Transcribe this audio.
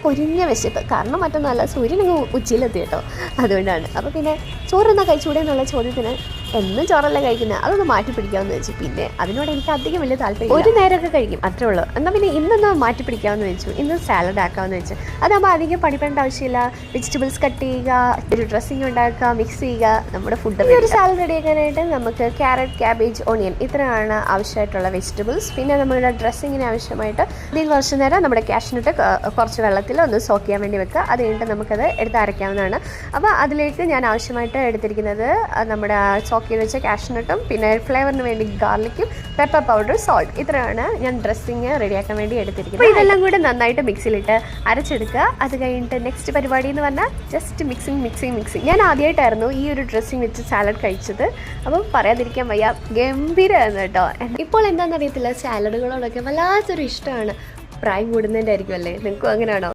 പൊരിഞ്ഞ വിശപ്പ്, കാരണം മറ്റൊന്നുമല്ല, സൂര്യനങ്ങ് ഉച്ചയിലെത്തി കേട്ടോ, അതുകൊണ്ടാണ്. അപ്പോൾ പിന്നെ ചോറെന്നാ കഴിച്ചുകൂടെ എന്നുള്ള ചോദ്യത്തിന് എന്നും ചോറല്ല കഴിക്കുന്നത്, അതൊന്ന് മാറ്റി പിടിക്കാമെന്ന് വെച്ചു. പിന്നെ അതിനോട് എനിക്ക് അധികം വലിയ താല്പര്യം, ഒരു നേരമൊക്കെ കഴിക്കും അത്രേ ഉള്ളൂ. എന്നാൽ പിന്നെ ഇന്നൊന്ന് മാറ്റി പിടിക്കാമെന്ന് വെച്ചു, ഇന്ന് സാലഡ് ആക്കാമെന്ന് വെച്ചു. അതാകുമ്പോൾ അധികം പഠിക്കേണ്ട ആവശ്യമില്ല. വെജിറ്റബിൾസ് കട്ട് ചെയ്യുക, ഒരു ഡ്രസ്സിങ് ഉണ്ടാക്കുക, മിക്സ് ചെയ്യുക, നമ്മുടെ ഫുഡ്. ഈ ഒരു സാലഡ് റെഡിയാക്കാനായിട്ട് നമുക്ക് ക്യാരറ്റ്, ക്യാബേജ്, ഓണിയൻ ഇത്രയാണ് ആവശ്യമായിട്ടുള്ള വെജിറ്റബിൾസ്. പിന്നെ നമ്മുടെ ഡ്രസ്സിങ്ങിന് ആവശ്യമായിട്ട് ഇതിൽ കുറച്ച് നേരം നമ്മുടെ കാഷ്നട്ട് കുറച്ച് വെള്ളത്തിൽ ഒന്ന് സോക്ക് ചെയ്യാൻ വേണ്ടി വെക്കുക. അത് കഴിഞ്ഞിട്ട് നമുക്കത് എടുത്ത് അരയ്ക്കാവുന്നതാണ്. അപ്പോൾ അതിലേക്ക് ഞാൻ ആവശ്യമായിട്ട് എടുത്തിരിക്കുന്നത് നമ്മുടെ സോക്ക് ചെയ്ത് വെച്ച കാഷ്നട്ടും പിന്നെ ഫ്ലേവറിന് വേണ്ടി ഗാർലിക്കും പെപ്പർ പൗഡർ, സോൾട്ട്, ഇത്രയാണ് ഞാൻ ഡ്രസ്സിങ് റെഡിയാക്കാൻ വേണ്ടി എടുത്തിരിക്കുന്നത്. അപ്പോൾ ഇതെല്ലാം കൂടെ നന്നായിട്ട് മിക്സിയിലിട്ട് അരച്ചെടുക്കുക. അത് കഴിഞ്ഞിട്ട് നെക്സ്റ്റ് പരിപാടി എന്ന് പറഞ്ഞാൽ ജസ്റ്റ് മിക്സിങ്. ഞാൻ ആദ്യമായിട്ടായിരുന്നു ഈ ഒരു ഡ്രസ്സിങ് വെച്ച് സാലഡ് കഴിച്ചത്. അപ്പം പറയാതിരിക്കാൻ വയ്യ, ഗംഭീരമായിരുന്നു കേട്ടോ. ഇപ്പോൾ എന്താണെന്നറിയത്തില്ല, സാലഡുകളോടൊക്കെ വല്ലാത്തൊരു ഇഷ്ടമാണ്. പ്രായം കൂടുന്നതിൻ്റെ ആയിരിക്കും അല്ലേ? നിങ്ങൾക്കും അങ്ങനെയാണോ?